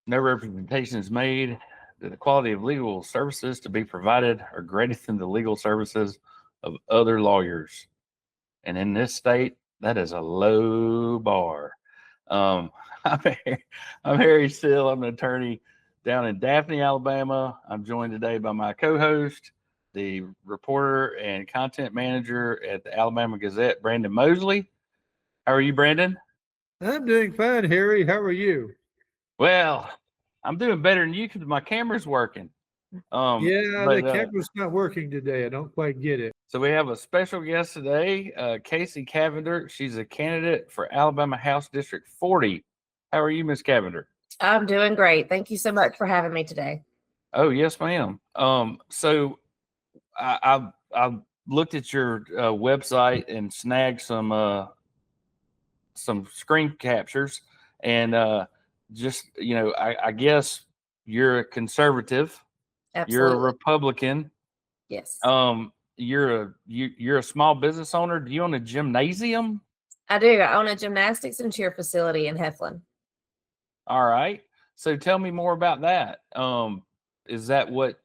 No representation is made that the quality of legal services to be provided are greater than the legal services of other lawyers. And in this state, that is a low bar. Um, I'm, I'm Harry Still. I'm an attorney down in Daphne, Alabama. I'm joined today by my co-host, the reporter and content manager at the Alabama Gazette, Brandon Mosley. How are you, Brandon? I'm doing fine, Harry. How are you? Well, I'm doing better than you because my camera's working. Yeah, the But camera's not working today. I don't quite get it. So we have a special guest today, Kaycee Cavender. She's a candidate for Alabama House District 40. How are you, Miss Cavender? I'm doing great. Thank you so much for having me today. Oh, yes, ma'am. So I looked at your website and snagged some screen captures, and I guess you're a conservative. Absolutely. You're a Republican. Yes. You're a small business owner. Do you own a gymnasium? I do. I own a gymnastics and cheer facility in Heflin. All right. So tell me more about that. Is that what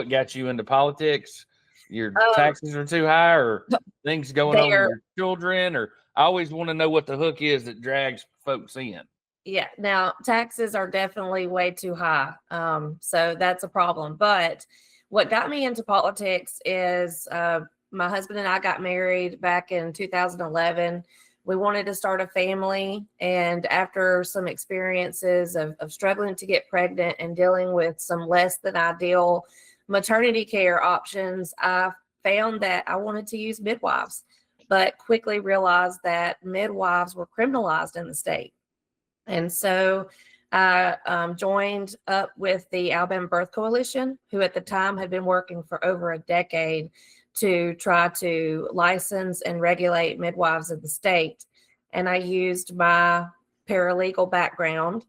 got you into politics? Your taxes are too high, or things going on with your children, or I always want to know what the hook is that drags folks in. Yeah. Now, taxes are definitely way too high. So that's a problem. But what got me into politics is my husband and I got married back in 2011. We wanted to start a family. And after some experiences of struggling to get pregnant and dealing with some less than ideal maternity care options, I found that I wanted to use midwives, but quickly realized that midwives were criminalized in the state. And so I joined up with the Alabama Birth Coalition, who at the time had been working for over a decade to try to license and regulate midwives in the state. And I used my paralegal background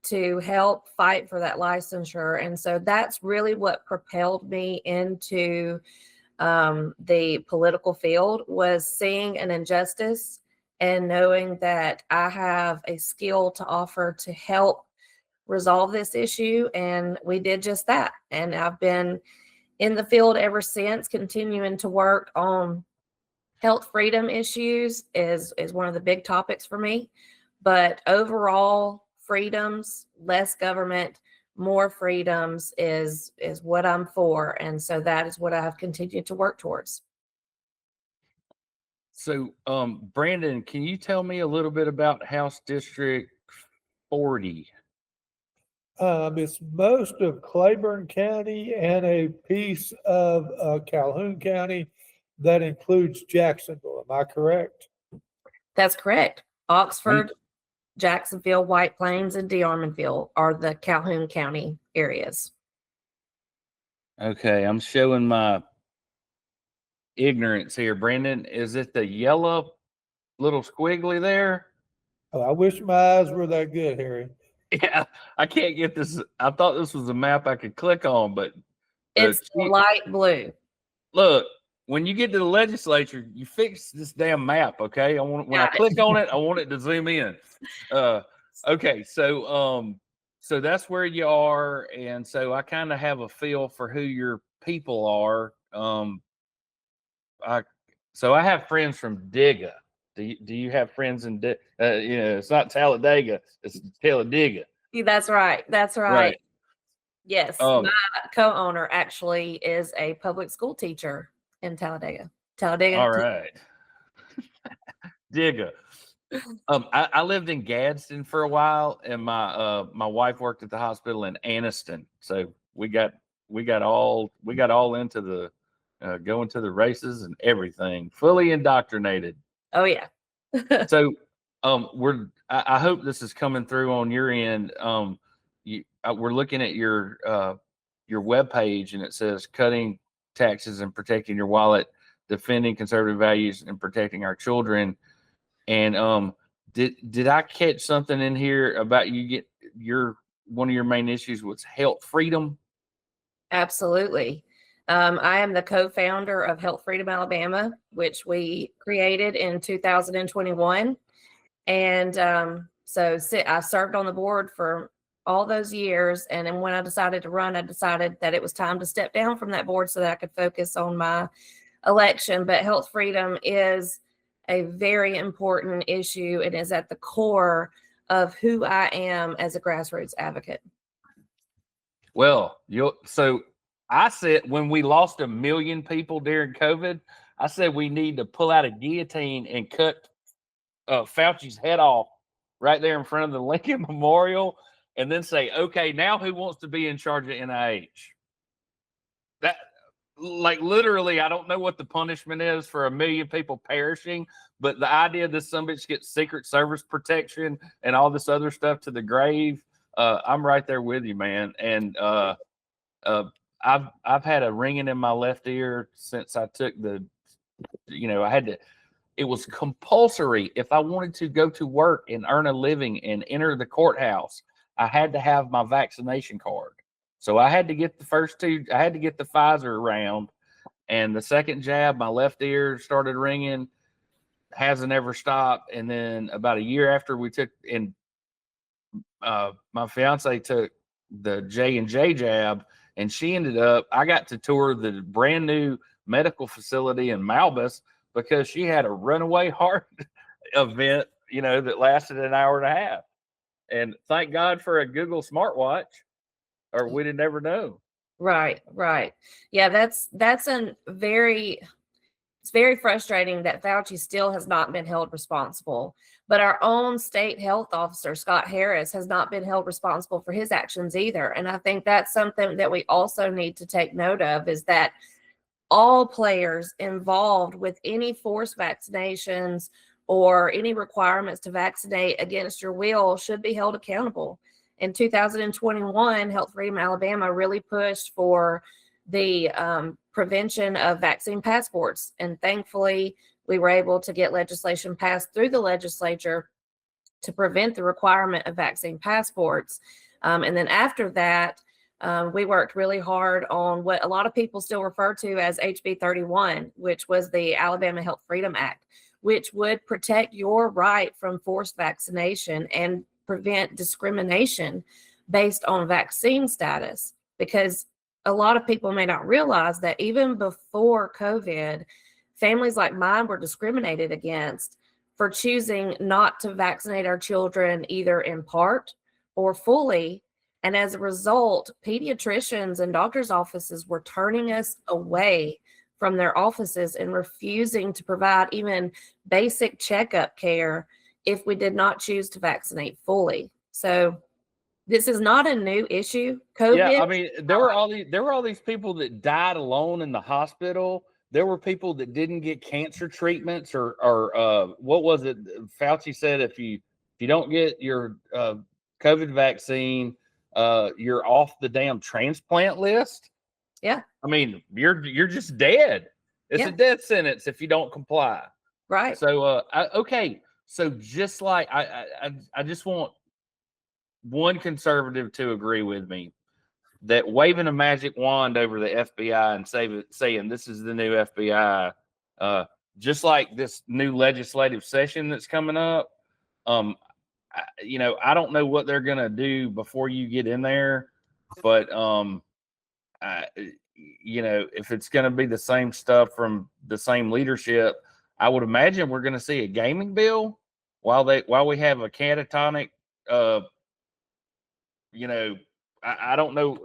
to help fight for that licensure. And so that's really what propelled me into the political field, was seeing an injustice and knowing that I have a skill to offer to help resolve this issue. And we did just that. And I've been in the field ever since, continuing to work on health freedom issues is one of the big topics for me. But overall freedoms, less government, more freedoms is what I'm for. And so that is what I've continued to work towards. So, Brandon, can you tell me a little bit about House District 40? It's most of Claiborne County and a piece of Calhoun County that includes Jacksonville. Am I correct? That's correct. Oxford, Jacksonville, White Plains, and DeArmonville are the Calhoun County areas. Okay, I'm showing my ignorance here, Brandon. Is it the yellow little squiggly there? Oh, I wish my eyes were that good, Harry. Yeah, I can't get this. I thought this was a map I could click on, but it's light blue. Look, when you get to the legislature, you fix this damn map, okay? When I click on it, I want it to zoom in. Okay, so that's where you are, and so I kind of have a feel for who your people are. I have friends from Digga. Do you have friends in it's not Talladega, it's Talladega. That's right. That's right. Yes. My co-owner actually is a public school teacher in Talladega. All right. Digga. I lived in Gadsden for a while, and my wife worked at the hospital in Anniston. So we got all into the going to the races and everything, fully indoctrinated. Oh yeah. So I hope this is coming through on your end. We're looking at your webpage, and it says cutting taxes and protecting your wallet, defending conservative values, and protecting our children. And did I catch something in here about one of your main issues was health freedom? Absolutely. I am the co-founder of Health Freedom Alabama, which we created in 2021. And so I served on the board for all those years. And then when I decided to run, I decided that it was time to step down from that board so that I could focus on my election. But health freedom is a very important issue and is at the core of who I am as a grassroots advocate. Well, so I said when we lost 1 million people during COVID, I said we need to pull out a guillotine and cut Fauci's head off right there in front of the Lincoln Memorial, and then say, okay, now who wants to be in charge of NIH? That, like, literally, I don't know what the punishment is for 1 million people perishing, but the idea that some bitch gets Secret Service protection and all this other stuff to the grave, I'm right there with you, man. And I've had a ringing in my left ear since I took I had to. It was compulsory if I wanted to go to work and earn a living and enter the courthouse. I had to have my vaccination card. So I had to get the first two. I had to get the Pfizer round, and the second jab, my left ear started ringing, hasn't ever stopped. And then about a year after we took, and my fiance took the J&J jab, and she ended up. I got to tour the brand new medical facility in Malbus because she had a runaway heart event, that lasted an hour and a half. And thank God for a Google smartwatch, or we'd have never known. Right. Yeah, it's very frustrating that Fauci still has not been held responsible. But our own state health officer, Scott Harris, has not been held responsible for his actions either. And I think that's something that we also need to take note of, is that all players involved with any forced vaccinations or any requirements to vaccinate against your will should be held accountable. In 2021, Health Freedom Alabama really pushed for the prevention of vaccine passports. And thankfully, we were able to get legislation passed through the legislature to prevent the requirement of vaccine passports. And then after that, we worked really hard on what a lot of people still refer to as HB 31, which was the Alabama Health Freedom Act, which would protect your right from forced vaccination and prevent discrimination based on vaccine status. Because a lot of people may not realize that even before COVID, families like mine were discriminated against for choosing not to vaccinate our children either in part or fully. And as a result, pediatricians and doctors' offices were turning us away from their offices and refusing to provide even basic checkup care if we did not choose to vaccinate fully. So this is not a new issue. COVID. Yeah, I mean, there were all these people that died alone in the hospital. There were people that didn't get cancer treatments, or what was it? Fauci said if you don't get your COVID vaccine, you're off the damn transplant list. Yeah. I mean, you're just dead. It's a death sentence if you don't comply. Right. So okay. So just like I just want one conservative to agree with me that waving a magic wand over the FBI and saying this is the new FBI, just like this new legislative session that's coming up, I don't know what they're gonna do before you get in there, but if it's gonna be the same stuff from the same leadership, I would imagine we're gonna see a gaming bill while we have a catatonic. I don't know.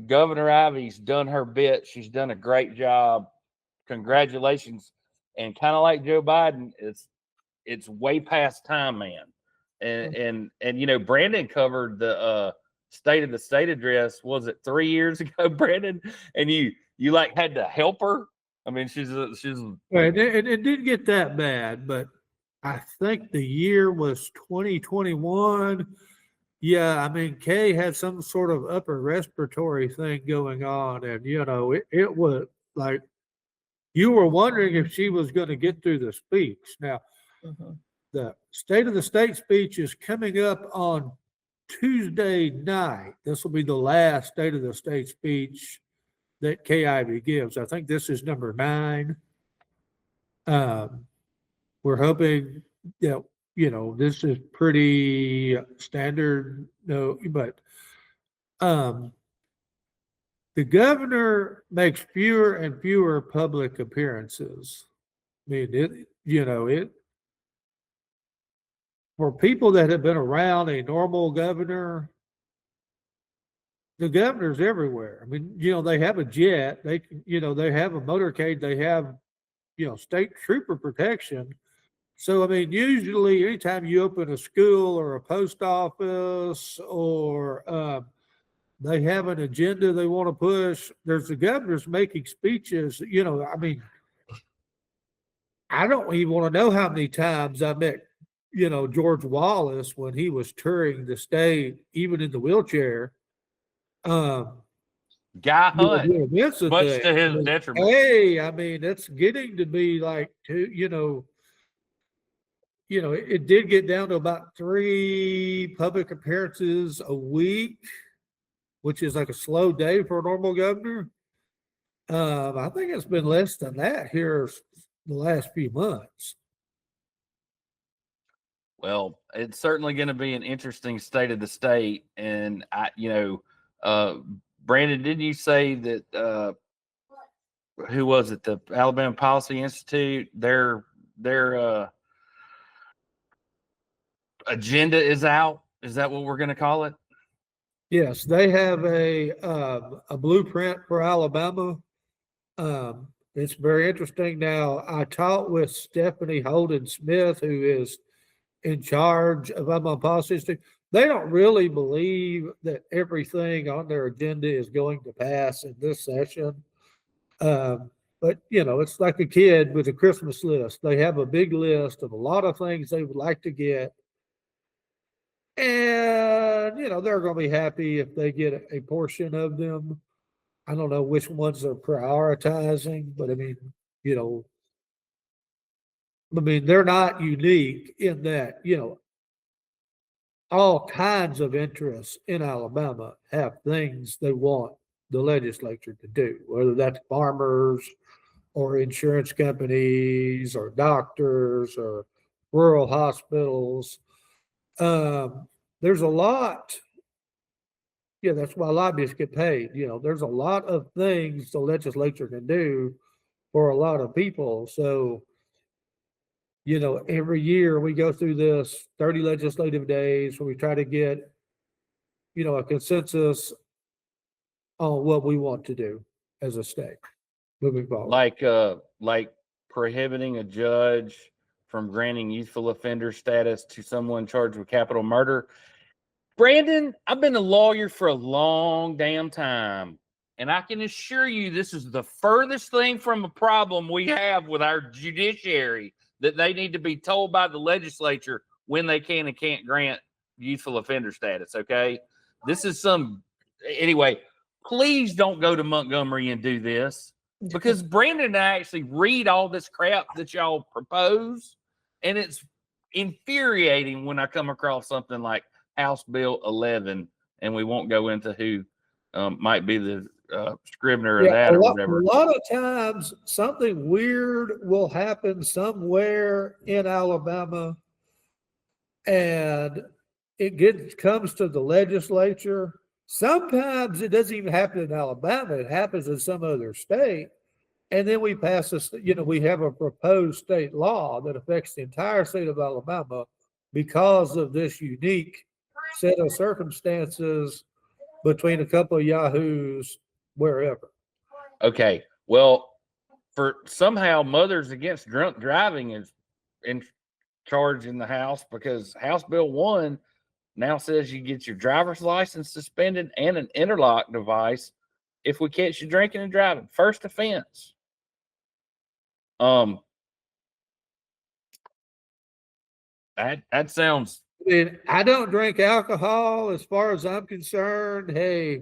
Governor Ivy's done her bit. She's done a great job. Congratulations. And kind of like Joe Biden, it's way past time, man. And Brandon covered the State of the State address. Was it 3 years ago, Brandon? And you like had to help her. I mean, she's Right. It didn't get that bad, but I think the year was 2021. Yeah, I mean, Kay had some sort of upper respiratory thing going on, and it was like you were wondering if she was going to get through the speech. Now, the State of the State speech is coming up on Tuesday night. This will be the last State of the State speech that Kay Ivey gives. I think this is number 9. We're hoping that this is pretty standard no, but the governor makes fewer and fewer public appearances. I mean, it for people that have been around a normal governor, the governor's everywhere. I mean, they have a jet, they have a motorcade, they have, state trooper protection. So, I mean, usually anytime you open a school or a post office or they have an agenda they want to push, there's the governors making speeches. I mean, I don't even want to know how many times I met, George Wallace when he was touring the state, even in the wheelchair. Guy Hunt, Doing events and much things. to his detriment. Hey, I mean, it's getting to be like, it did get down to about 3 public appearances a week, which is like a slow day for a normal governor. I think it's been less than that here the last few months. Well, it's certainly going to be an interesting state of the state. And Brandon, didn't you say that, who was it? The Alabama Policy Institute, their agenda is out. Is that what we're going to call it? Yes, they have a blueprint for Alabama. It's very interesting. Now, I talked with Stephanie Holden Smith, who is in charge of Alabama Policy Institute. They don't really believe that everything on their agenda is going to pass in this session. But it's like a kid with a Christmas list. They have a big list of a lot of things they would like to get. And, they're going to be happy if they get a portion of them. I don't know which ones they're prioritizing, but I mean, they're not unique in that, all kinds of interests in Alabama have things they want the legislature to do, whether that's farmers or insurance companies or doctors or rural hospitals. There's a lot. Yeah, that's why lobbyists get paid. There's a lot of things the legislature can do for a lot of people. So, every year we go through this 30 legislative days where we try to get, a consensus on what we want to do as a state moving forward. Like prohibiting a judge from granting youthful offender status to someone charged with capital murder. Brandon, I've been a lawyer for a long damn time, and I can assure you this is the furthest thing from a problem we have with our judiciary, that they need to be told by the legislature when they can and can't grant youthful offender status, okay? This is anyway, please don't go to Montgomery and do this, because Brandon and I actually read all this crap that y'all propose, and it's infuriating when I come across something like House Bill 11, and we won't go into who might be the scrivener of that or whatever. A lot of times something weird will happen somewhere in Alabama, and it comes to the legislature. Sometimes it doesn't even happen in Alabama. It happens in some other state. And then we pass this, we have a proposed state law that affects the entire state of Alabama because of this unique set of circumstances between a couple of yahoos wherever. Okay. Well, for somehow Mothers Against Drunk Driving is in charge in the House, because House Bill 1 now says you get your driver's license suspended and an interlock device if we catch you drinking and driving. First offense. That sounds. I don't drink alcohol as far as I'm concerned. Hey,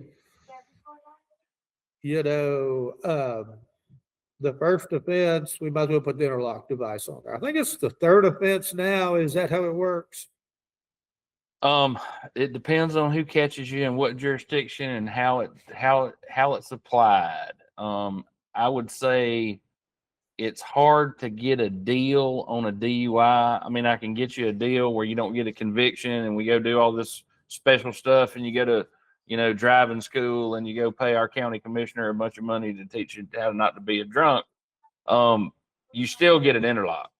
the first offense, we might as well put the interlock device on there. I think it's the third offense now. Is that how it works? It depends on who catches you and what jurisdiction and how it's applied. I would say it's hard to get a deal on a DUI. I mean, I can get you a deal where you don't get a conviction and we go do all this special stuff and you go to, driving school and you go pay our county commissioner a bunch of money to teach you how not to be a drunk, you still get an interlock,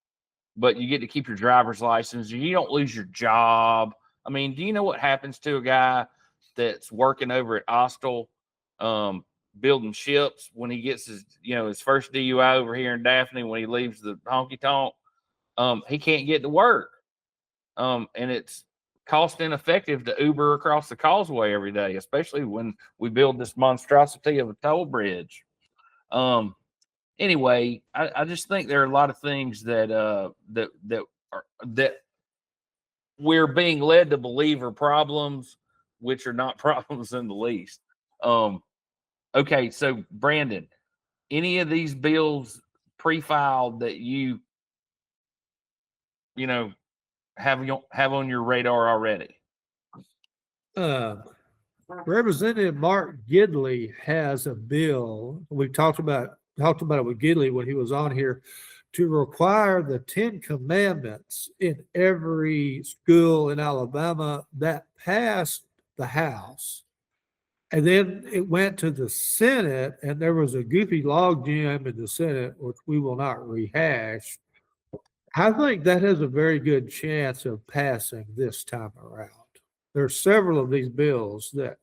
but you get to keep your driver's license. You don't lose your job. I mean, do you know what happens to a guy that's working over at Ostel, building ships when he gets his first DUI over here in Daphne, when he leaves the honky tonk? He can't get to work. And it's cost ineffective to Uber across the causeway every day, especially when we build this monstrosity of a toll bridge. Anyway, I just think there are a lot of things that we're being led to believe are problems, which are not problems in the least. Okay, so Brandon, any of these bills pre-filed that you have on your radar already? Representative Mark Gidley has a bill. We talked about it with Gidley when he was on here, to require the 10 commandments in every school in Alabama. That passed the House. And then it went to the Senate, and there was a goofy log jam in the Senate, which we will not rehash. I think that has a very good chance of passing this time around. There's several of these bills that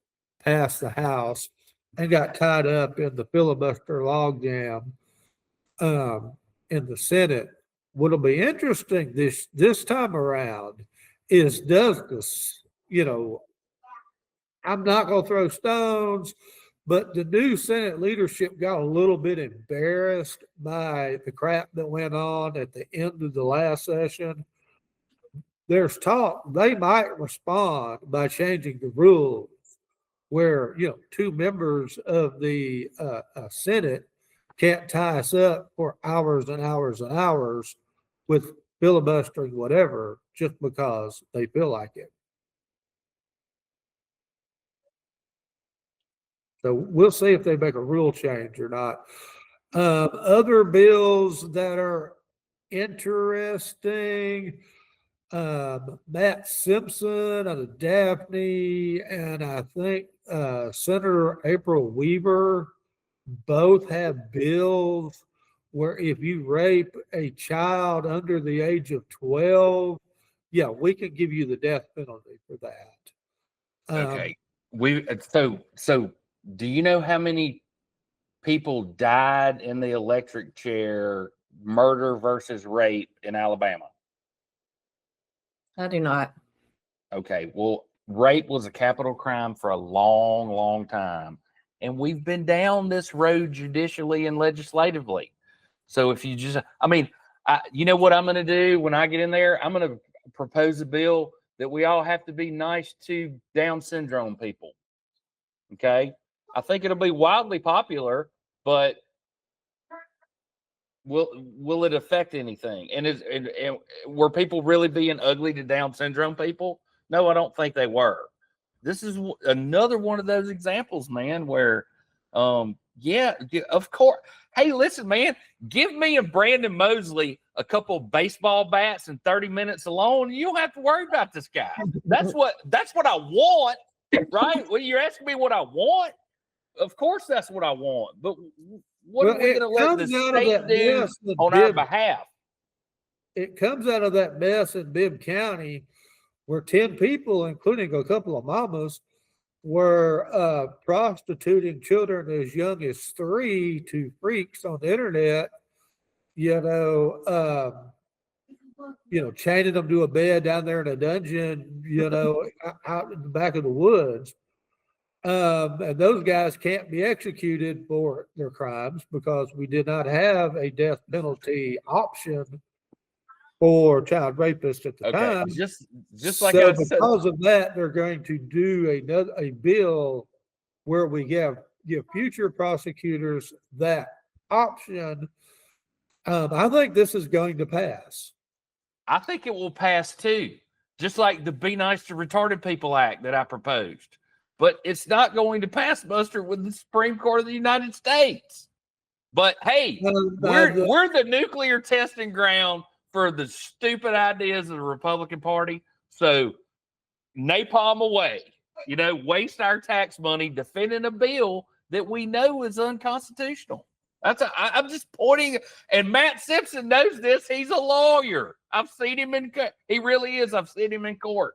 passed the House and got tied up in the filibuster logjam in the Senate. What'll be interesting this time around is, does this, I'm not going to throw stones, but the new Senate leadership got a little bit embarrassed by the crap that went on at the end of the last session. There's talk they might respond by changing the rules where, 2 members of the Senate can't tie us up for hours and hours and hours with filibustering whatever just because they feel like it. So we'll see if they make a rule change or not. Other bills that are interesting, Matt Simpson out of Daphne, and I think Senator April Weaver both have bills where if you rape a child under the age of 12, yeah, we can give you the death penalty for that. Okay. So do you know how many people died in the electric chair, murder versus rape, in Alabama? I do not. Okay. Well, rape was a capital crime for a long, long time. And we've been down this road judicially and legislatively. So if you just, you know what I'm going to do when I get in there? I'm going to propose a bill that we all have to be nice to Down syndrome people. Okay. I think it'll be wildly popular, but will it affect anything? And were people really being ugly to Down syndrome people? No, I don't think they were. This is another one of those examples, man, where, yeah, of course. Hey, listen, man, give me and Brandon Mosley a couple of baseball bats and 30 minutes alone. You don't have to worry about this guy. That's what I want, right? Well, you're asking me what I want. Of course, that's what I want. But what are we going to let the state do on our behalf? It comes out of that mess in Bibb County where 10 people, including a couple of mamas, were prostituting children as young as 3 to freaks on the internet, chaining them to a bed down there in a dungeon, out in the back of the woods. And those guys can't be executed for their crimes because we did not have a death penalty option for child rapists at the time. Just like I said, because of that, they're going to do a bill where we give future prosecutors that option. I think this is going to pass. I think it will pass too, just like the Be Nice to Retarded People Act that I proposed. But it's not going to pass, Buster, with the Supreme Court of the United States. But hey, we're the nuclear testing ground for the stupid ideas of the Republican Party. So, napalm away, waste our tax money defending a bill that we know is unconstitutional. I'm just pointing, and Matt Simpson knows this. He's a lawyer. I've seen him he really is. I've seen him in court.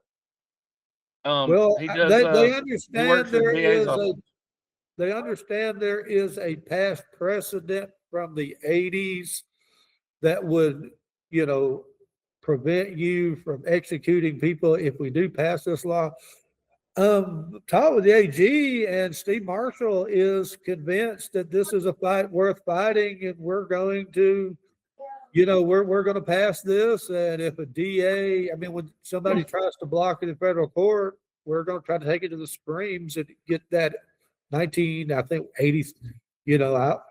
Well, He does. they He works understand for the DA's office. they understand there is a past precedent from the 80s that would, prevent you from executing people if we do pass this law. Talk with the AG, and Steve Marshall is convinced that this is a fight worth fighting, and we're going to, we're going to pass this. And if a DA, when somebody tries to block it in federal court, we're going to try to take it to the Supremes and get that 80.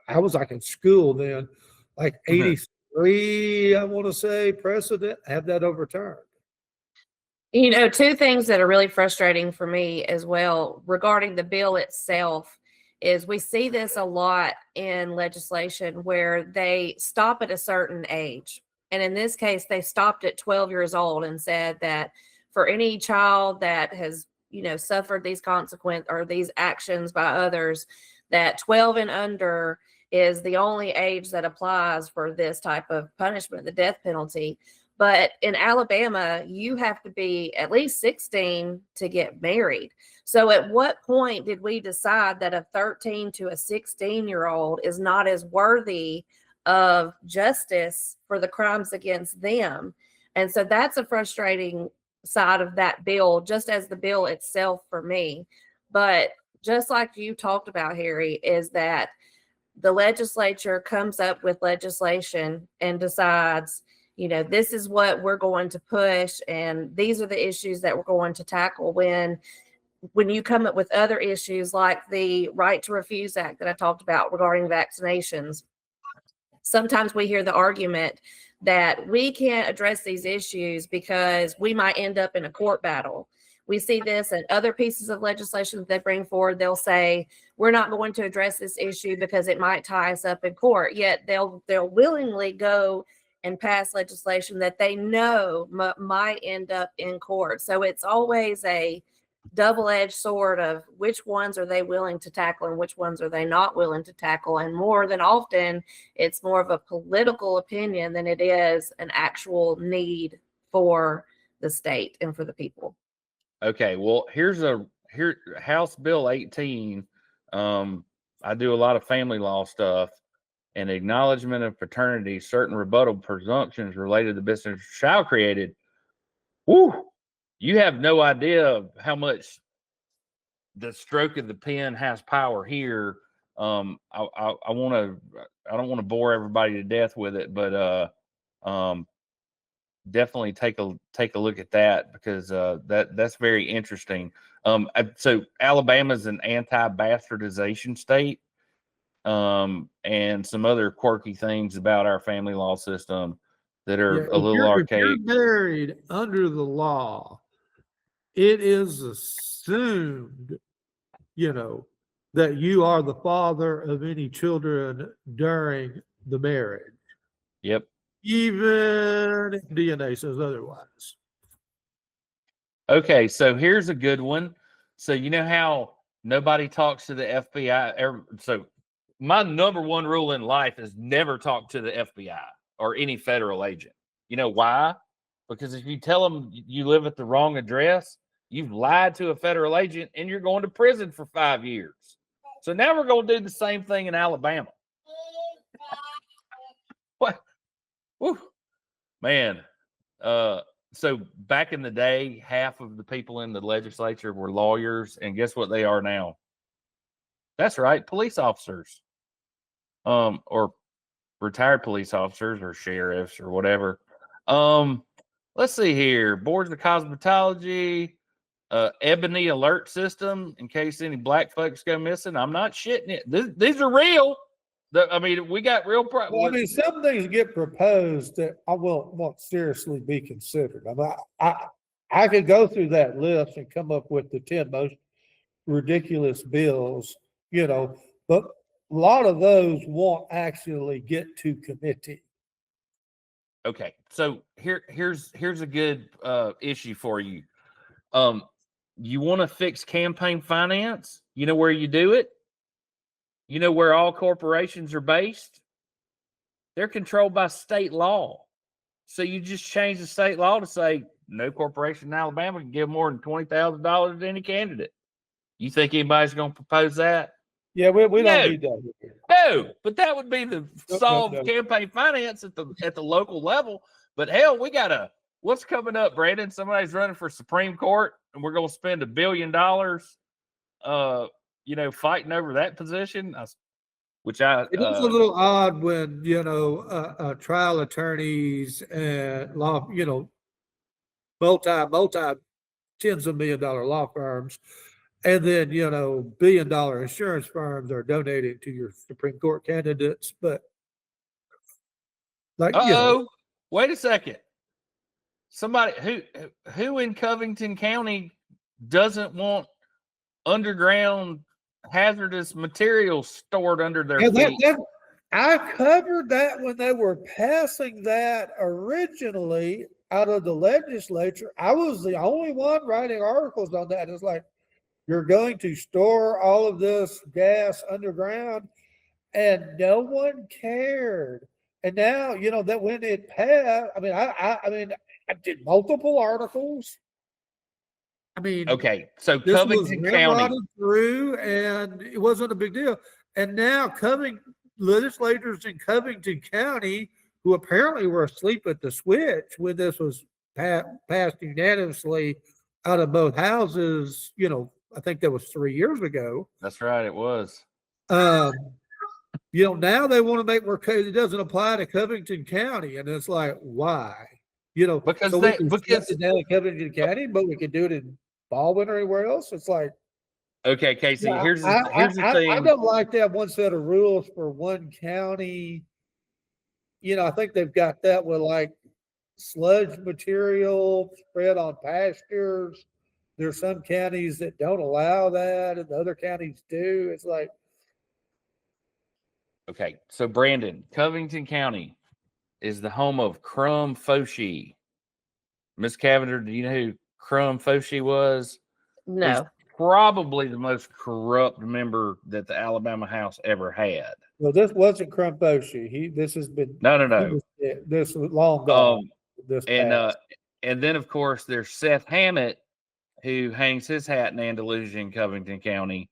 I was like in school then, like 83, I want to say, precedent, have that overturned. Two things that are really frustrating for me as well regarding the bill itself is we see this a lot in legislation where they stop at a certain age. And in this case, they stopped at 12 years old and said that for any child that has, suffered these consequences or these actions by others, that 12 and under is the only age that applies for this type of punishment, the death penalty. But in Alabama, you have to be at least 16 to get married. So at what point did we decide that a 13 to a 16-year-old is not as worthy of justice for the crimes against them? And so that's a frustrating side of that bill, just as the bill itself for me. But just like you talked about, Harry, is that the legislature comes up with legislation and decides, this is what we're going to push, and these are the issues that we're going to tackle. When you come up with other issues like the Right to Refuse Act that I talked about regarding vaccinations, sometimes we hear the argument that we can't address these issues because we might end up in a court battle. We see this in other pieces of legislation that they bring forward. They'll say, we're not going to address this issue because it might tie us up in court. Yet they'll willingly go and pass legislation that they know might end up in court. So it's always a double-edged sword of which ones are they willing to tackle and which ones are they not willing to tackle. And more than often, it's more of a political opinion than it is an actual need for the state and for the people. Okay, well, here House Bill 18. I do a lot of family law stuff. And acknowledgement of paternity, certain rebuttal presumptions related to business shall created. Woo! You have no idea how much the stroke of the pen has power here. I don't want to bore everybody to death with it, but definitely take a look at that, because that's very interesting. So Alabama's an anti-bastardization state. And some other quirky things about our family law system that are a little archaic. If you're married under the law, it is assumed, that you are the father of any children during the marriage. Yep. Even if DNA says otherwise. Okay, so here's a good one. So you know how nobody talks to the FBI? So my number one rule in life is never talk to the FBI or any federal agent. You know why? Because if you tell them you live at the wrong address, you've lied to a federal agent and you're going to prison for 5 years. So now we're going to do the same thing in Alabama. What? Woo. Man. So back in the day, half of the people in the legislature were lawyers, and guess what they are now? That's right, police officers. Or retired police officers or sheriffs or whatever. Let's see here. Boards of cosmetology, ebony alert system in case any black folks go missing. I'm not shitting it. These are real. We got real problems. Some things get proposed that I won't seriously be considered. I could go through that list and come up with the 10 most ridiculous bills, but a lot of those won't actually get to committee. Okay, so here's a good issue for you. You want to fix campaign finance? You know where you do it? You know where all corporations are based? They're controlled by state law. So you just change the state law to say no corporation in Alabama can give more than $20,000 to any candidate. You think anybody's going to propose that? Yeah, we No. don't need that here. No, but that would be the solve no. campaign finance at the local level. But hell, we got what's coming up, Brandon? Somebody's running for Supreme Court, and we're going to spend $1 billion, fighting over that position. Which It is a little odd when, trial attorneys and law, multi tens of $1 million law firms, and then, $1 billion insurance firms are donating to your Supreme Court candidates. But wait a second. Somebody who in Covington County doesn't want underground hazardous materials stored under their feet? I covered that when they were passing that originally out of the legislature. I was the only one writing articles on that. It's like, you're going to store all of this gas underground, and no one cared. And now, that when it passed, I did multiple articles. Okay, so this Covington was County through, and it wasn't a big deal. And now legislators in Covington County, who apparently were asleep at the switch when this was passed unanimously out of both houses, I think that was 3 years ago. That's right, it was. Now they want to make it doesn't apply to Covington County, and it's like, why? Because we can it down in Covington County, but we can do it in Baldwin or anywhere else. It's like, okay, Kaycee. Here's the thing. I don't like to have one set of rules for one county. I think they've got that with like sludge material spread on pastures. There's some counties that don't allow that, and the other counties do. It's like, okay, so Brandon, Covington County is the home of Crum Foshee. Miss Cavender, do you know who Crum Foshee was? No. He's probably the most corrupt member that the Alabama House ever had. Well, this wasn't Crum Foshee. This has been no. This was long gone. And then of course there's Seth Hammett, who hangs his hat in Andalusia in Covington County,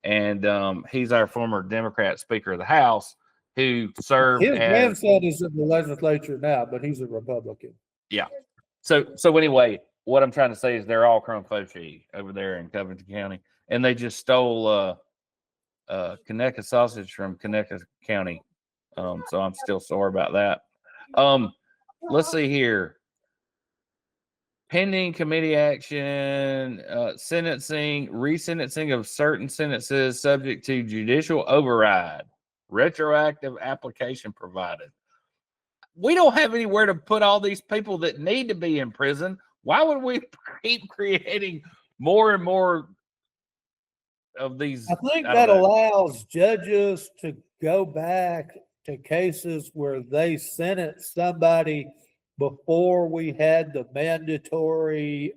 and he's our former Democrat Speaker of the House, who served. His grandson is in the legislature now, but he's a Republican. Yeah. So anyway, what I'm trying to say is they're all Crum Foshee over there in Covington County, and they just stole Conecuh sausage from Conecuh County. So I'm still sore about that. Let's see here. Pending committee action, resentencing of certain sentences subject to judicial override. Retroactive application provided. We don't have anywhere to put all these people that need to be in prison. Why would we keep creating more and more of these? I think that allows judges to go back to cases where they sentenced somebody before we had the mandatory,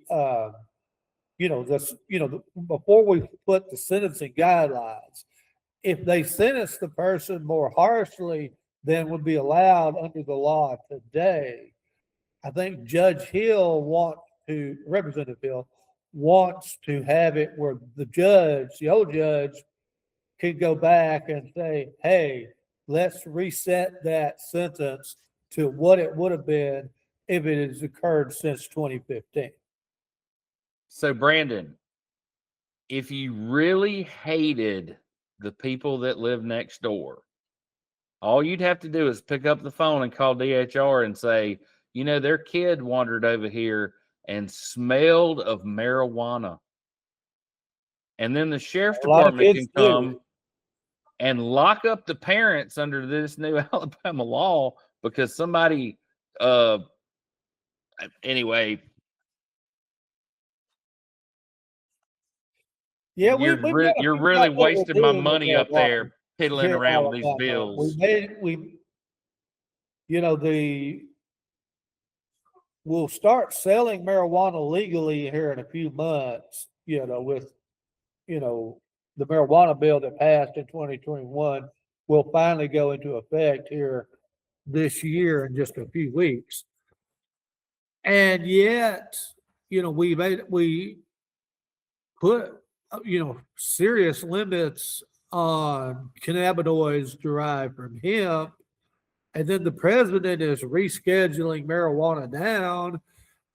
before we put the sentencing guidelines. If they sentence the person more harshly than would be allowed under the law today, I think Representative Hill wants to have it where the old judge, can go back and say, hey, let's reset that sentence to what it would have been if it has occurred since 2015. So, Brandon, if you really hated the people that live next door, all you'd have to do is pick up the phone and call DHR and say, their kid wandered over here and smelled of marijuana. And then the sheriff's department can come and lock up the parents under this new Alabama law because somebody, anyway. Yeah, you're really wasting my money up there piddling around with these bills. We'll start selling marijuana legally here in a few months, with, the marijuana bill that passed in 2021 will finally go into effect here this year in just a few weeks. And yet, we put, serious limits on cannabinoids derived from hemp. And then the president is rescheduling marijuana down.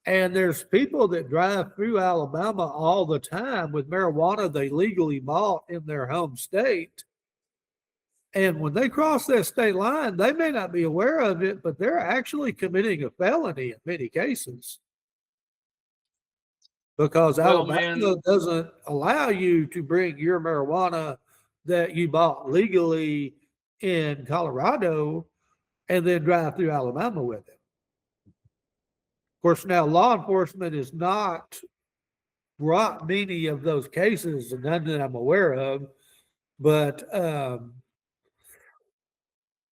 And there's people that drive through Alabama all the time with marijuana they legally bought in their home state. And when they cross that state line, they may not be aware of it, but they're actually committing a felony in many cases. Because Alabama doesn't allow you to bring your marijuana that you bought legally in Colorado and then drive through Alabama with it. Of course, now law enforcement has not brought many of those cases, none that I'm aware of, but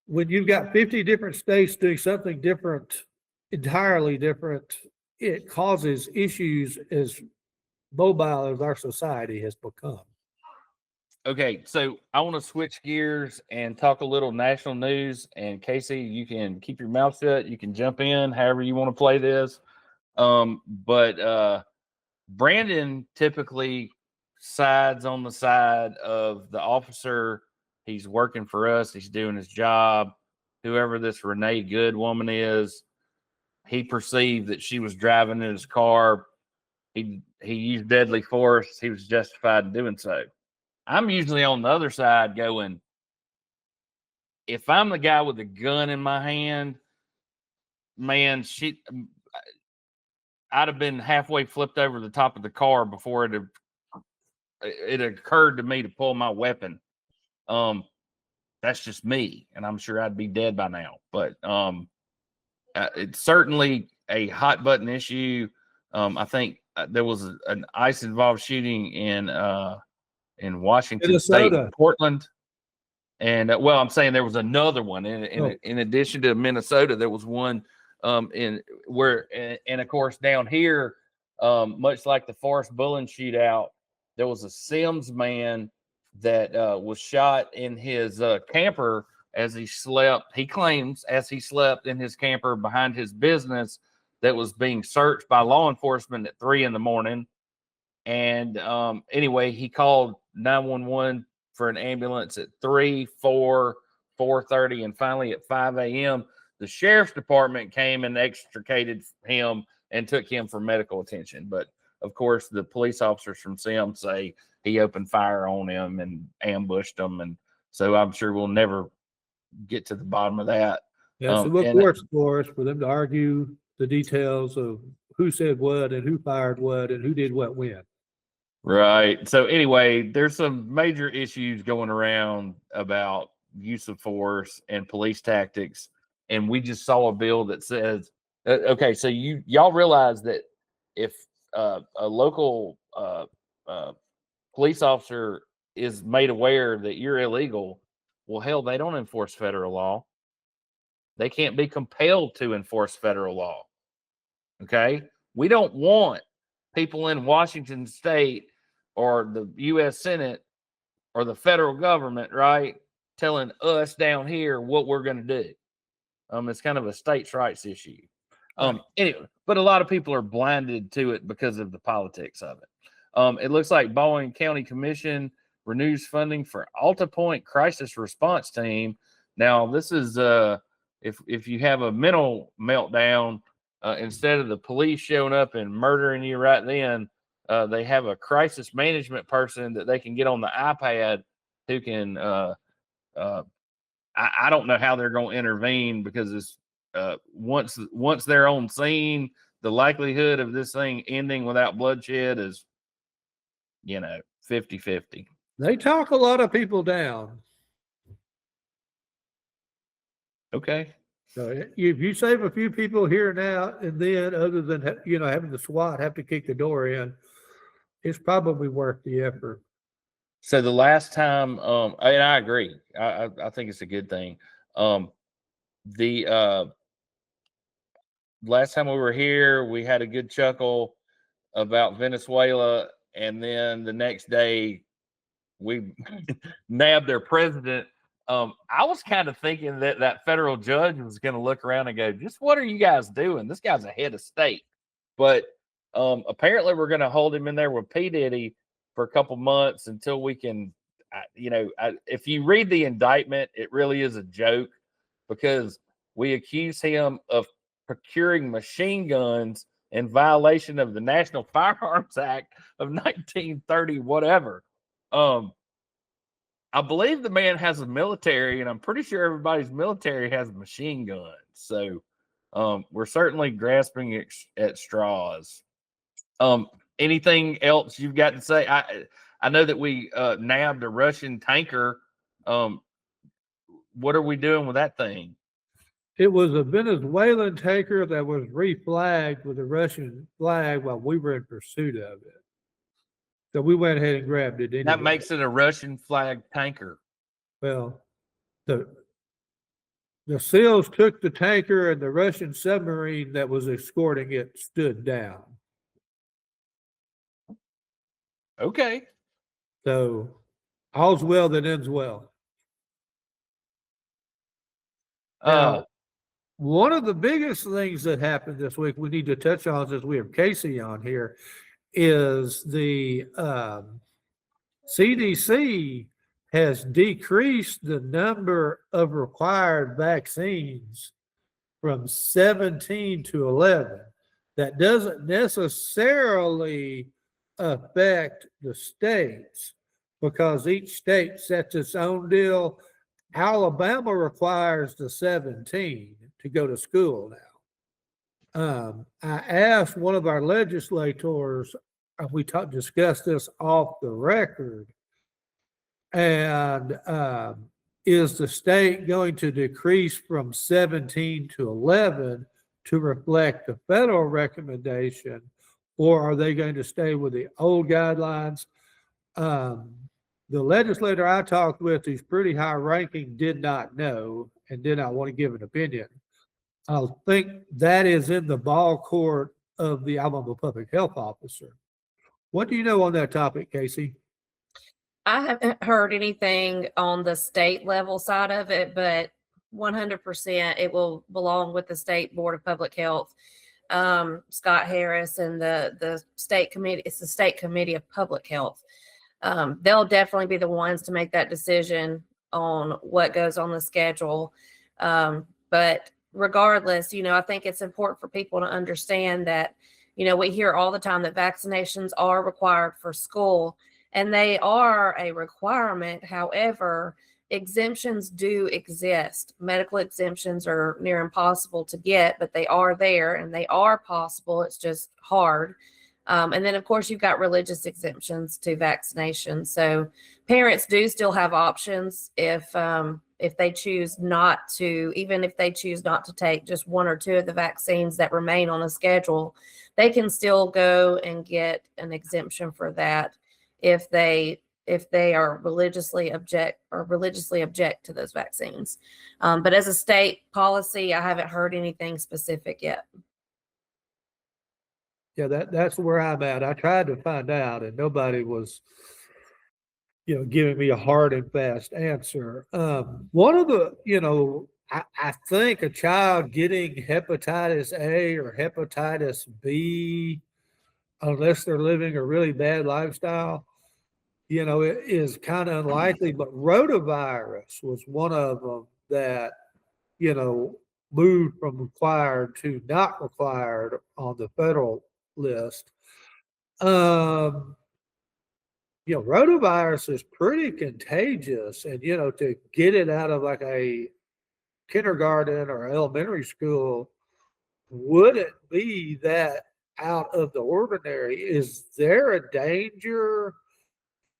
when you've got 50 different states doing something different, entirely different, it causes issues as mobile as our society has become. Okay, so I want to switch gears and talk a little national news. And Kaycee, you can keep your mouth shut. You can jump in however you want to play this. But Brandon typically sides on the side of the officer. He's working for us. He's doing his job. Whoever this Renee Good woman is, he perceived that she was driving in his car. He used deadly force. He was justified in doing so. I'm usually on the other side going, if I'm the guy with the gun in my hand, man, I'd have been halfway flipped over the top of the car before it occurred to me to pull my weapon. That's just me, and I'm sure I'd be dead by now. But it's certainly a hot button issue. I think there was an ICE involved shooting in Washington Minnesota. State, Portland. And I'm saying there was another one in addition to Minnesota. There was one and of course down here, much like the Forest Bullen shootout, there was a Sims man that was shot in his camper as he slept. He claims as he slept in his camper behind his business that was being searched by law enforcement at 3 a.m. And anyway, he called 911 for an ambulance at 3, 4, 4:30, and finally at 5 a.m. The sheriff's department came and extricated him and took him for medical attention. But of course, the police officers from Sims say he opened fire on him and ambushed him, and so I'm sure we'll never get to the bottom of that. Yeah, so look for us for them to argue the details of who said what and who fired what and who did what when. Right. So anyway, there's some major issues going around about use of force and police tactics. And we just saw a bill that says, okay, so y'all realize that if a local police officer is made aware that you're illegal, well, hell, they don't enforce federal law. They can't be compelled to enforce federal law. Okay. We don't want people in Washington State or the U.S. Senate or the federal government, right, telling us down here what we're going to do. It's kind of a states' rights issue. Anyway, but a lot of people are blinded to it because of the politics of it. It looks like Baldwin County Commission renews funding for Alta Point Crisis Response Team. Now, this is if you have a mental meltdown, instead of the police showing up and murdering you right then, they have a crisis management person that they can get on the iPad who can I don't know how they're going to intervene, because it's once they're on scene, the likelihood of this thing ending without bloodshed is 50-50. They talk a lot of people down. Okay. So if you save a few people here now and then, other than having the SWAT have to kick the door in, it's probably worth the effort. So the last time, and I agree, I think it's a good thing. The last time we were here, we had a good chuckle about Venezuela and then the next day we nabbed their president. I was kind of thinking that that federal judge was going to look around and go, just what are you guys doing? This guy's a head of state. But apparently we're going to hold him in there with P. Diddy for a couple months until we can, if you read the indictment, it really is a joke because we accuse him of procuring machine guns in violation of the National Firearms Act of 1930, whatever. I believe the man has a military, and I'm pretty sure everybody's military has machine guns. So we're certainly grasping at straws. Anything else you've got to say? I know that we nabbed a Russian tanker. What are we doing with that thing? It was a Venezuelan tanker that was reflagged with a Russian flag while we were in pursuit of it. So we went ahead and grabbed it. Anyway. That makes it a Russian flag tanker. Well, the SEALs took the tanker and the Russian submarine that was escorting it stood down. Okay. So all's well that ends well. Now, one of the biggest things that happened this week we need to touch on, since we have Kaycee on here, is the CDC has decreased the number of required vaccines from 17 to 11. That doesn't necessarily affect the states because each state sets its own deal. Alabama requires the 17 to go to school now. I asked one of our legislators, and we discussed this off the record, and is the state going to decrease from 17 to 11 to reflect the federal recommendation, or are they going to stay with the old guidelines? The legislator I talked with, who's pretty high ranking, did not know and did not want to give an opinion. I think that is in the ball court of the Alabama public health officer. What do you know on that topic, Kaycee? I haven't heard anything on the state level side of it, but 100% it will belong with the State Board of Public Health. Scott Harris and the state committee, it's the State Committee of Public Health. They'll definitely be the ones to make that decision on what goes on the schedule. But regardless, I think it's important for people to understand that, we hear all the time that vaccinations are required for school, and they are a requirement. However, exemptions do exist. Medical exemptions are near impossible to get, but they are there and they are possible. It's just hard. And then, of course, you've got religious exemptions to vaccination. So parents do still have options if they choose not to, even if they choose not to take just one or two of the vaccines that remain on the schedule, they can still go and get an exemption for that if they are religiously object to those vaccines. But as a state policy, I haven't heard anything specific yet. Yeah, that's where I'm at. I tried to find out, and nobody was, giving me a hard and fast answer. One of the, I think a child getting hepatitis A or hepatitis B, unless they're living a really bad lifestyle, it is kind of unlikely. But rotavirus was one of them that, moved from required to not required on the federal list. Rotavirus is pretty contagious, and to get it out of like a kindergarten or elementary school wouldn't be that out of the ordinary. Is there a danger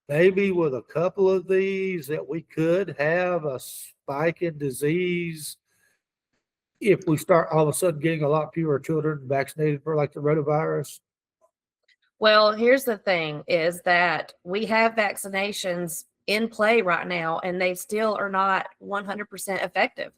maybe with a couple of these that we could have a spike in disease if we start all of a sudden getting a lot fewer children vaccinated for like the rotavirus? Well, here's the thing is that we have vaccinations in play right now, and they still are not 100% effective.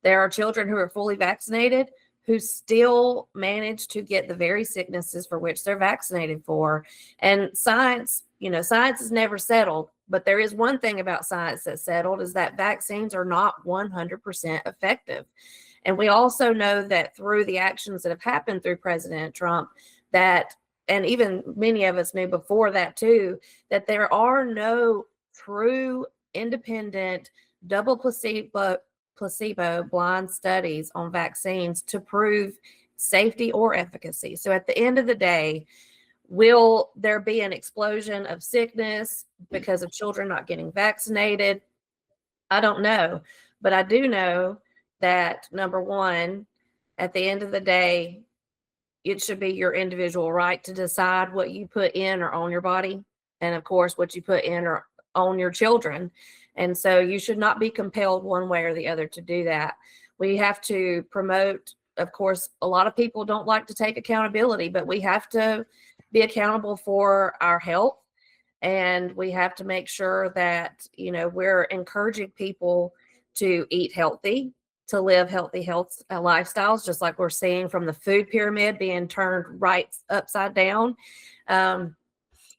There are children who are fully vaccinated who still manage to get the very sicknesses for which they're vaccinated for. And science, science is never settled, but there is one thing about science that's settled, is that vaccines are not 100% effective. And we also know that through the actions that have happened through President Trump, that, and even many of us knew before that too, that there are no true independent double placebo blind studies on vaccines to prove safety or efficacy. So at the end of the day, will there be an explosion of sickness because of children not getting vaccinated? I don't know, but I do know that, number one, at the end of the day, it should be your individual right to decide what you put in or on your body. And of course, what you put in or on your children. And so you should not be compelled one way or the other to do that. We have to promote, of course, a lot of people don't like to take accountability, but we have to be accountable for our health. And we have to make sure that, we're encouraging people to eat healthy, to live healthy lifestyles, just like we're seeing from the food pyramid being turned right upside down.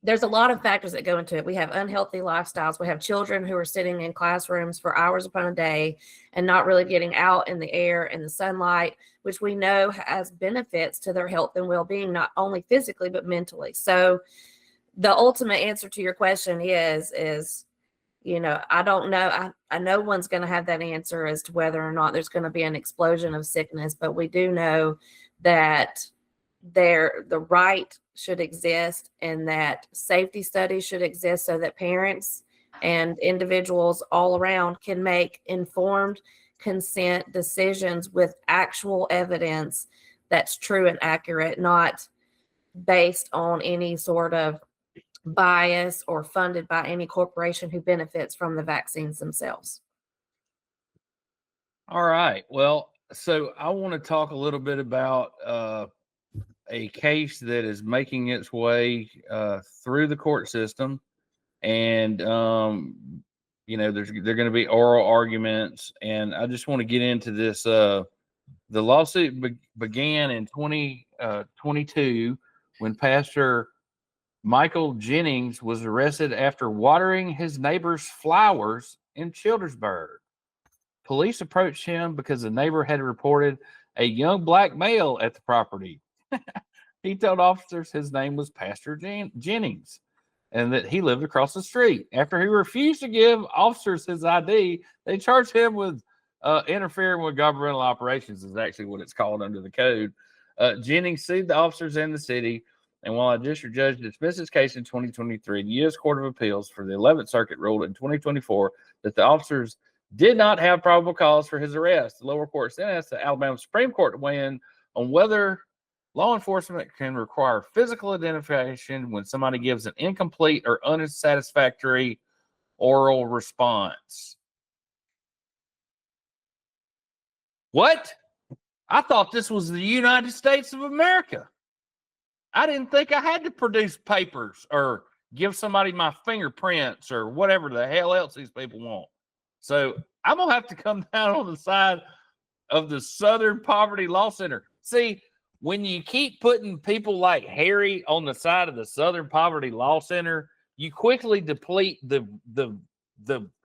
There's a lot of factors that go into it. We have unhealthy lifestyles. We have children who are sitting in classrooms for hours upon a day and not really getting out in the air and the sunlight, which we know has benefits to their health and well-being, not only physically, but mentally. So the ultimate answer to your question is, I don't know. I know one's going to have that answer as to whether or not there's going to be an explosion of sickness, but we do know that the right should exist and that safety studies should exist so that parents and individuals all around can make informed consent decisions with actual evidence that's true and accurate, not based on any sort of bias or funded by any corporation who benefits from the vaccines themselves. All right. Well, so I want to talk a little bit about a case that is making its way through the court system, and they're going to be oral arguments, and I just want to get into this. The lawsuit began in 2022 when Pastor Michael Jennings was arrested after watering his neighbor's flowers in Childersburg. Police approached him because the neighbor had reported a young black male at the property. He told officers his name was Pastor Jennings and that he lived across the street. After he refused to give officers his ID, they charged him with interfering with governmental operations, is actually what it's called under the code. Jennings sued the officers in the city, and while a district judge dismissed his case in 2023, the U.S. Court of Appeals for the 11th Circuit ruled in 2024 that the officers did not have probable cause for his arrest. The lower court sentenced the Alabama Supreme Court to weigh in on whether law enforcement can require physical identification when somebody gives an incomplete or unsatisfactory oral response. What? I thought this was the United States of America. I didn't think I had to produce papers or give somebody my fingerprints or whatever the hell else these people want. So I'm going to have to come down on the side of the Southern Poverty Law Center. See, when you keep putting people like Harry on the side of the Southern Poverty Law Center, you quickly deplete the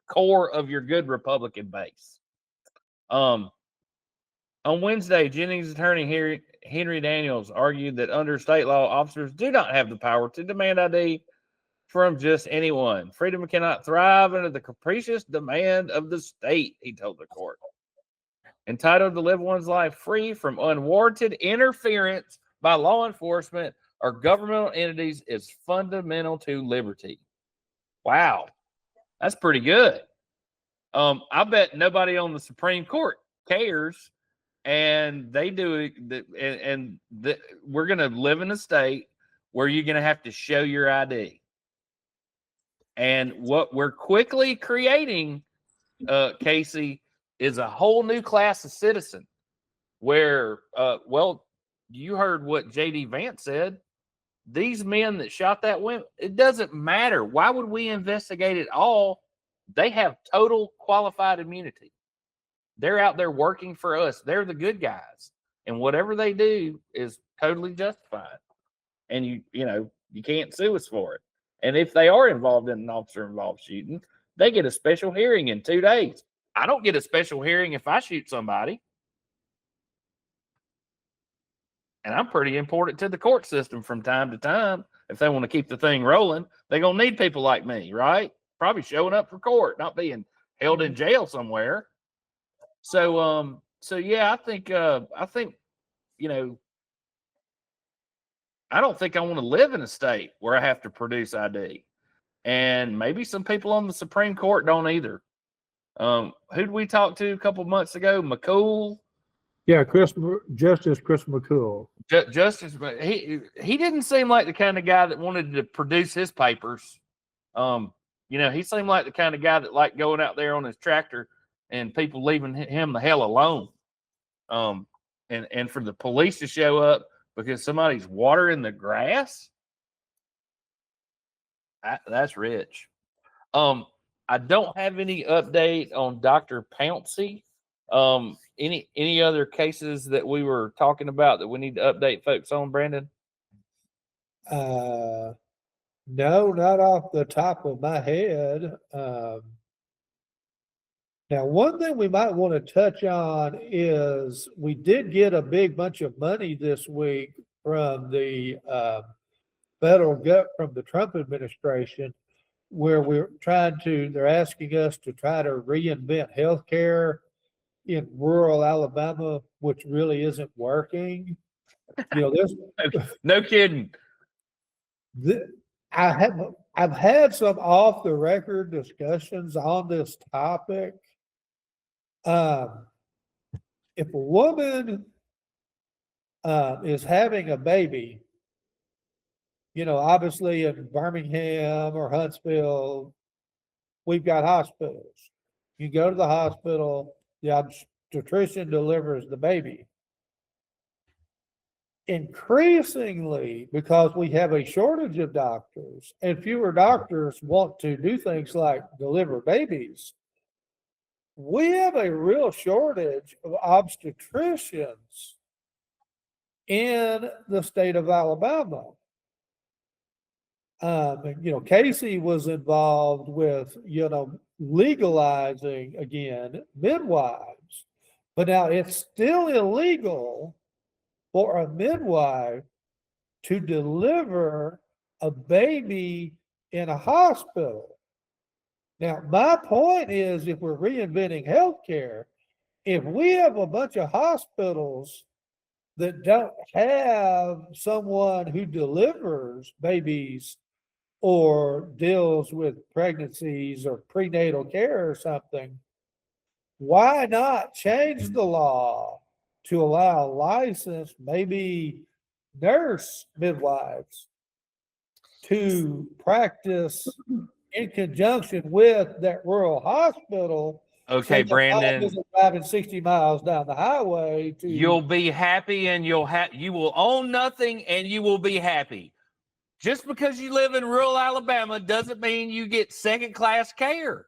core of your good Republican base. On Wednesday, Jennings' attorney Henry Daniels argued that under state law, officers do not have the power to demand ID from just anyone. Freedom cannot thrive under the capricious demand of the state, he told the court. Entitled to live one's life free from unwarranted interference by law enforcement or governmental entities is fundamental to liberty. Wow, that's pretty good. I bet nobody on the Supreme Court cares, and they do it. We're going to live in a state where you're going to have to show your ID. And what we're quickly creating, Kaycee, is a whole new class of citizen where, you heard what J.D. Vance said. These men that shot that woman, it doesn't matter. Why would we investigate it all? They have total qualified immunity. They're out there working for us. They're the good guys. and whatever they do is totally justified. And you can't sue us for it. And if they are involved in an officer-involved shooting, they get a special hearing in 2 days. I don't get a special hearing if I shoot somebody. And I'm pretty important to the court system from time to time. If they want to keep the thing rolling, they're going to need people like me, right? Probably showing up for court, not being held in jail somewhere. So yeah, I think, I don't think I want to live in a state where I have to produce ID. And maybe some people on the Supreme Court don't either. Who did we talk to a couple months ago? McCool? Yeah, Justice Chris McCool. Justice, but he didn't seem like the kind of guy that wanted to produce his papers. He seemed like the kind of guy that liked going out there on his tractor and people leaving him the hell alone. And for the police to show up because somebody's watering the grass, that's rich. I don't have any update on Dr. Pouncey. Any other cases that we were talking about that we need to update folks on, Brandon? No, not off the top of my head. Now, one thing we might want to touch on is we did get a big bunch of money this week from the from the Trump administration, where they're asking us to try to reinvent healthcare in rural Alabama, which really isn't working. No kidding. I've had some off the record discussions on this topic. If a woman is having a baby, obviously in Birmingham or Huntsville, we've got hospitals. You go to the hospital, the obstetrician delivers the baby. Increasingly, because we have a shortage of doctors and fewer doctors want to do things like deliver babies, we have a real shortage of obstetricians in the state of Alabama. Kaycee was involved with, legalizing again midwives, but now it's still illegal for a midwife to deliver a baby in a hospital. Now, my point is, if we're reinventing healthcare, if we have a bunch of hospitals that don't have someone who delivers babies or deals with pregnancies or prenatal care or something, why not change the law to allow licensed, maybe nurse midwives to practice in conjunction with that rural hospital? Okay, so Brandon, isn't driving 60 miles down the highway to. You'll be happy, and you will own nothing, and you will be happy. Just because you live in rural Alabama doesn't mean you get second-class care.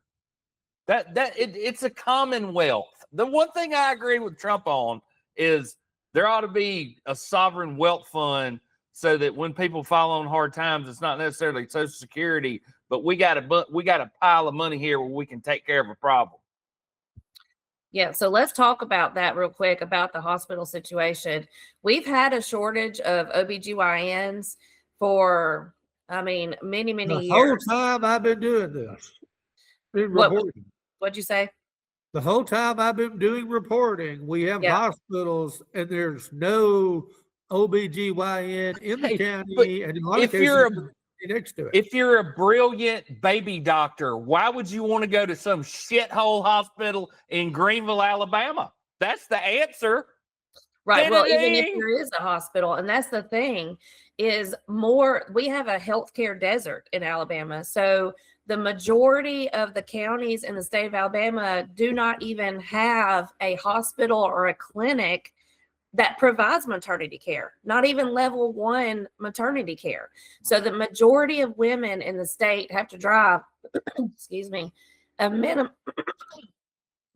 It's a commonwealth. The one thing I agree with Trump on is there ought to be a sovereign wealth fund so that when people fall on hard times, it's not necessarily Social Security, but we got a pile of money here where we can take care of a problem. Yeah, so let's talk about that real quick, about the hospital situation. We've had a shortage of OBGYNs for, many, many The years. whole time I've been doing this. What'd you say? The whole time I've been doing reporting, we have hospitals and there's no OBGYN in the county, and in a lot of cases, next to it. If you're a brilliant baby doctor, why would you want to go to some shithole hospital in Greenville, Alabama? That's the answer. Right. Well, even if there is a hospital, and that's the thing, is we have a healthcare desert in Alabama. So the majority of the counties in the state of Alabama do not even have a hospital or a clinic that provides maternity care, not even level 1 maternity care. So the majority of women in the state have to drive, excuse me, a minimum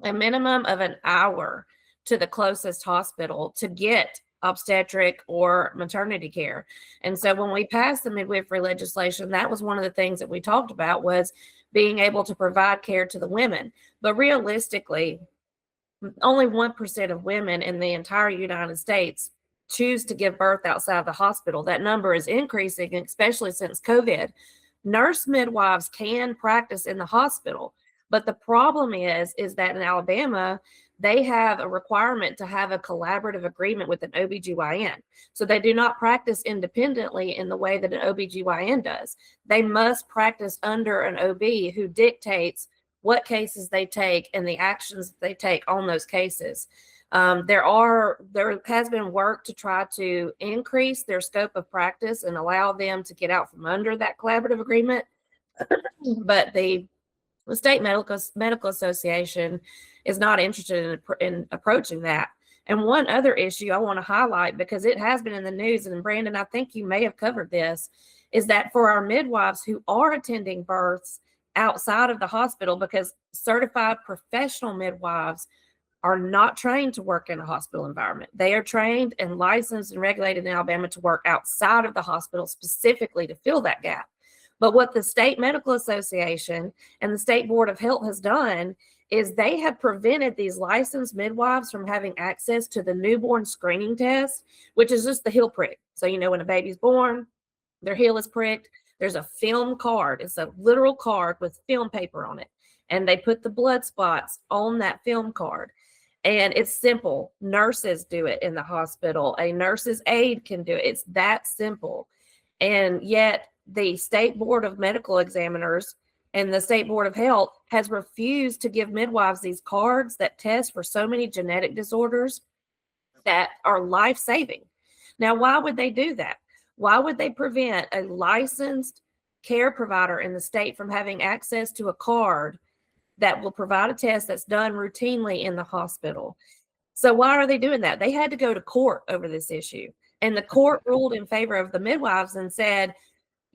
of an hour to the closest hospital to get obstetric or maternity care. And so when we passed the midwifery legislation, that was one of the things that we talked about, was being able to provide care to the women. But realistically, only 1% of women in the entire United States choose to give birth outside of the hospital. That number is increasing, especially since COVID. Nurse midwives can practice in the hospital, but the problem is that in Alabama, they have a requirement to have a collaborative agreement with an OBGYN. So they do not practice independently in the way that an OBGYN does. They must practice under an OB who dictates what cases they take and the actions that they take on those cases. There has been work to try to increase their scope of practice and allow them to get out from under that collaborative agreement. But the state medical association is not interested in approaching that. And one other issue I want to highlight, because it has been in the news, and Brandon, I think you may have covered this, is that for our midwives who are attending births outside of the hospital, because certified professional midwives are not trained to work in a hospital environment. They are trained and licensed and regulated in Alabama to work outside of the hospital specifically to fill that gap. But what the State Medical Association and the State Board of Health has done is they have prevented these licensed midwives from having access to the newborn screening test, which is just the heel prick. So, when a baby's born, their heel is pricked. There's a film card. It's a literal card with film paper on it. And they put the blood spots on that film card. And it's simple. Nurses do it in the hospital. A nurse's aide can do it. It's that simple. And yet the State Board of Medical Examiners and the State Board of Health has refused to give midwives these cards that test for so many genetic disorders that are life-saving. Now, why would they do that? Why would they prevent a licensed care provider in the state from having access to a card that will provide a test that's done routinely in the hospital? So why are they doing that? They had to go to court over this issue. And the court ruled in favor of the midwives and said,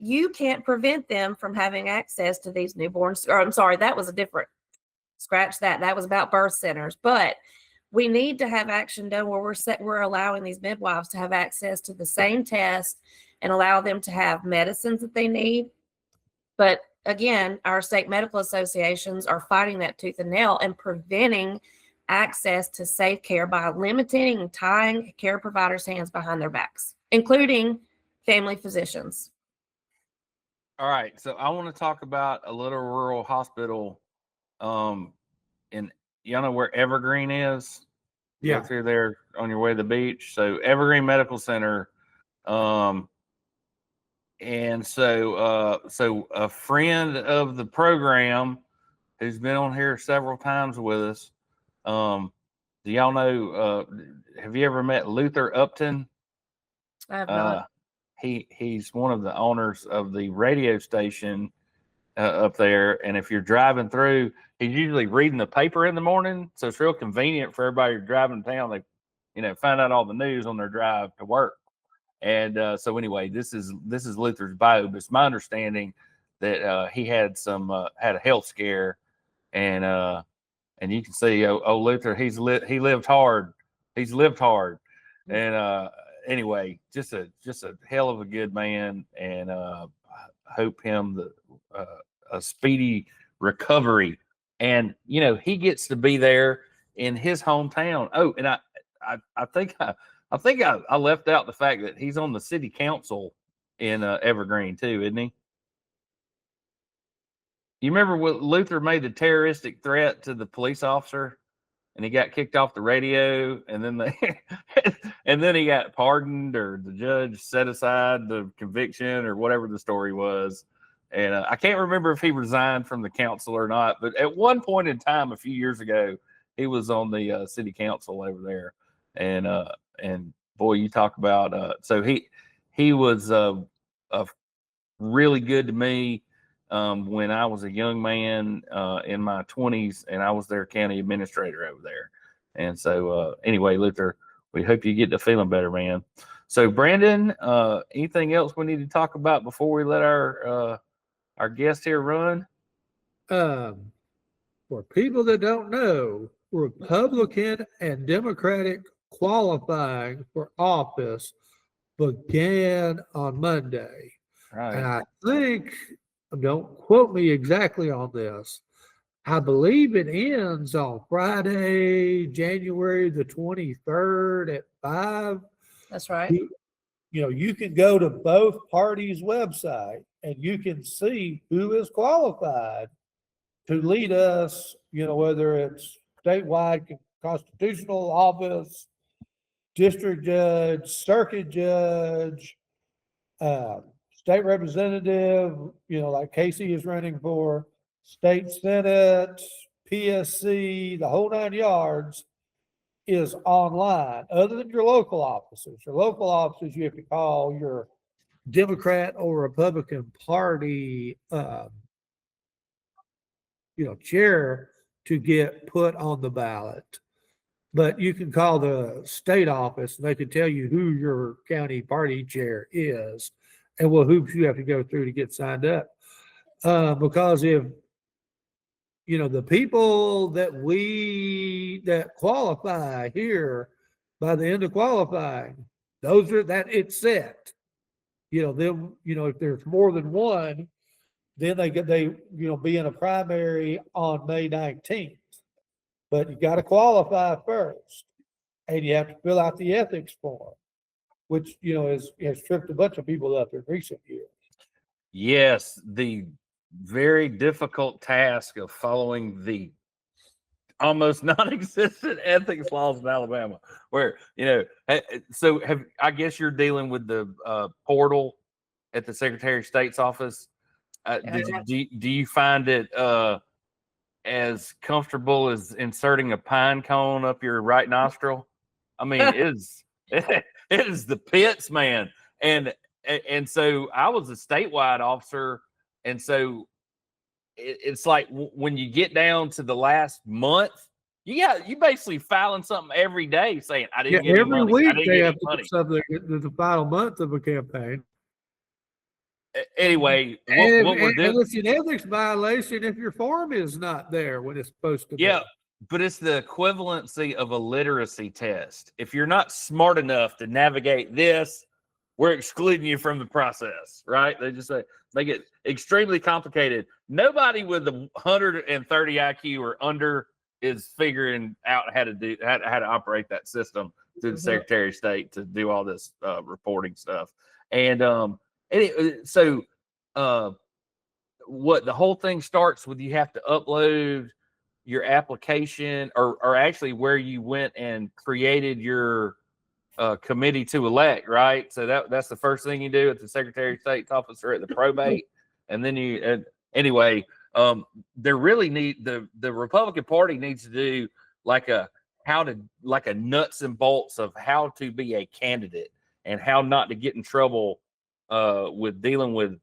you can't prevent them from having access to these newborns. Or I'm sorry, that was a different, scratch that. That was about birth centers. But we need to have action done where we're allowing these midwives to have access to the same test and allow them to have medicines that they need. But again, our state medical associations are fighting that tooth and nail and preventing access to safe care by limiting and tying care providers' hands behind their backs, including family physicians. All right. So I want to talk about a little rural hospital. In y'all know where Evergreen is? Yeah. Go through there on your way to the beach. So Evergreen Medical Center. And so a friend of the program who's been on here several times with us. Do y'all know, have you ever met Luther Upton? I have not. He's one of the owners of the radio station up there. And if you're driving through, he's usually reading the paper in the morning. So it's real convenient for everybody who's driving town. They, find out all the news on their drive to work. And so anyway, this is Luther's bio. But it's my understanding that he had a health scare, and you can see Luther, he lived hard. He's lived hard. And anyway, just a hell of a good man, and hope him a speedy recovery. And he gets to be there in his hometown. Oh, and I think I left out the fact that he's on the city council in Evergreen too, isn't he? You remember what Luther made the terroristic threat to the police officer, and he got kicked off the radio, and then he got pardoned, or the judge set aside the conviction, or whatever the story was. And I can't remember if he resigned from the council or not, but at one point in time, a few years ago, he was on the city council over there. And boy, you talk about so he was really good to me when I was a young man in my 20s, and I was their county administrator over there. And so anyway, Luther, we hope you get to feeling better, man. So Brandon, anything else we need to talk about before we let our guest here run? for people that don't know, Republican and Democratic qualifying for office began on Monday. And Right. I think, don't quote me exactly on this, I believe it ends on Friday, January the 23rd at 5. That's right. You can go to both parties' website and you can see who is qualified to lead us, whether it's statewide constitutional office, district judge, circuit judge, state representative, like Kaycee is running for, state senate, PSC, the whole 9 yards is online, other than your local offices. Your local offices, you have to call your Democrat or Republican Party, chair to get put on the ballot. But you can call the state office and they can tell you who your county party chair is and what hoops you have to go through to get signed up. Because if, the people that qualify here by the end of qualifying, it's set. If there's more than one, then they be in a primary on May 19th. But you got to qualify first, and you have to fill out the ethics form, which has tripped a bunch of people up in recent years. Yes, the very difficult task of following the almost non-existent ethics laws in Alabama, where so I guess you're dealing with the portal at the Secretary of State's office. Do you find it as comfortable as inserting a pine cone up your right nostril? I mean, it is the pits, man. And so I was a statewide officer, and so it's like when you get down to the last month, you basically filing something every day saying I didn't get any money. Every week I didn't they get have any to money. do something in the final month of a campaign. Anyway, what we're doing, and it's an ethics violation if your form is not there when it's supposed to be. yeah, but it's the equivalency of a literacy test. If you're not smart enough to navigate this, we're excluding you from the process, right? They just make it extremely complicated. Nobody with a 130 IQ or under is figuring out how to operate that system through the Secretary of State to do all this reporting stuff. And what the whole thing starts with, you have to upload your application or actually where you went and created your committee to elect, right? So that's the first thing you do at the Secretary of State's office or at the probate. And then they really need the Republican Party needs to do like a nuts and bolts of how to be a candidate and how not to get in trouble with dealing with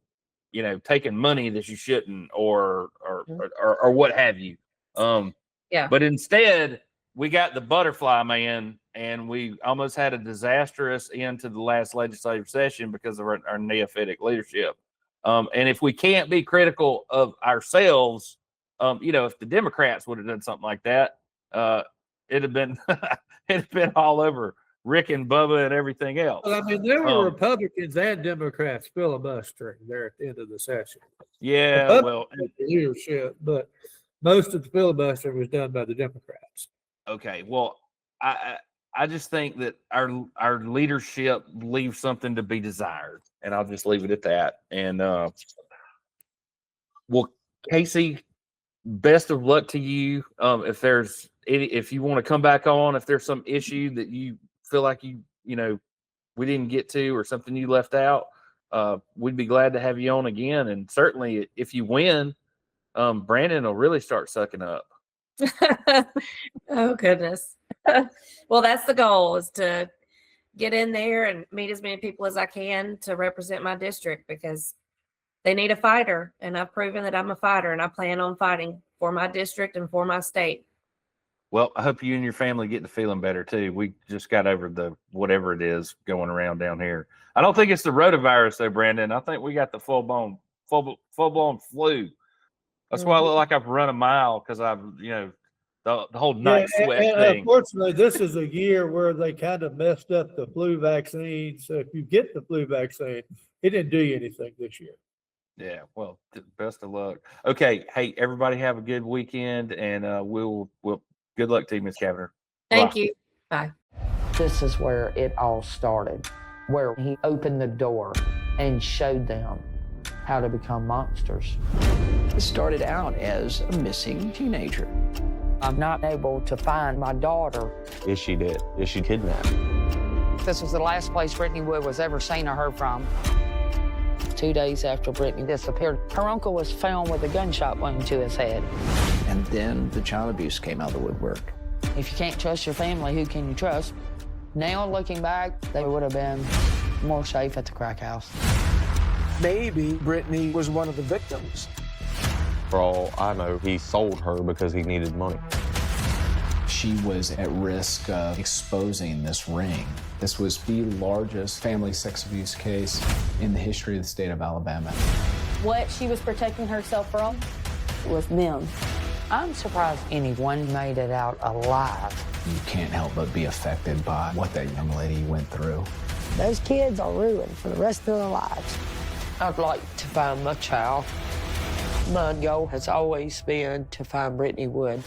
taking money that you shouldn't or what have you. But instead we got the butterfly man, and we almost had a disastrous end to the last legislative session because of our neophytic leadership. And if we can't be critical of ourselves, if the Democrats would have done something like that, it'd have been all over Rick and Bubba and everything else. Well, I mean, there were Republicans and Democrats filibustering there at the end of the session. Yeah, well, leadership, but most of the filibustering was done by the Democrats. Okay, well, I just think that our leadership leaves something to be desired, and I'll just leave it at that. And well, Kaycee, best of luck to you. If you want to come back on, if there's some issue that you feel like we didn't get to or something you left out, we'd be glad to have you on again. And certainly, if you win, Brandon will really start sucking up. Oh goodness. Well, that's the goal, is to get in there and meet as many people as I can to represent my district, because they need a fighter, and I've proven that I'm a fighter, and I plan on fighting for my district and for my state. Well, I hope you and your family get to feeling better too. We just got over the whatever it is going around down here. I don't think it's the rotavirus though, Brandon. I think we got the full blown flu. That's why I look like I've run a mile because I've, the whole night sweat and thing. unfortunately, this is a year where they kind of messed up the flu vaccine. So if you get the flu vaccine, it didn't do you anything this year. Yeah, well, best of luck. Okay, hey, everybody have a good weekend, and we'll good luck to you, Miss Cavender. Thank Bye. you. Bye. This is where it all started, where he opened the door and showed them how to become monsters. It started out as a missing teenager. I'm not able to find my daughter. Is she dead? Is she kidnapped? This was the last place Brittany Wood was ever seen or heard from. 2 days after Brittany disappeared, her uncle was found with a gunshot wound to his head. And then the child abuse came out of the woodwork. If you can't trust your family, who can you trust? Now, looking back, they would have been more safe at the crack house. Maybe Brittany was one of the victims. For all I know, he sold her because he needed money. She was at risk of exposing this ring. This was the largest family sex abuse case in the history of the state of Alabama. What she was protecting herself from was them. I'm surprised anyone made it out alive. You can't help but be affected by what that young lady went through. Those kids are ruined for the rest of their lives. I'd like to find my child. My goal has always been to find Brittany Wood.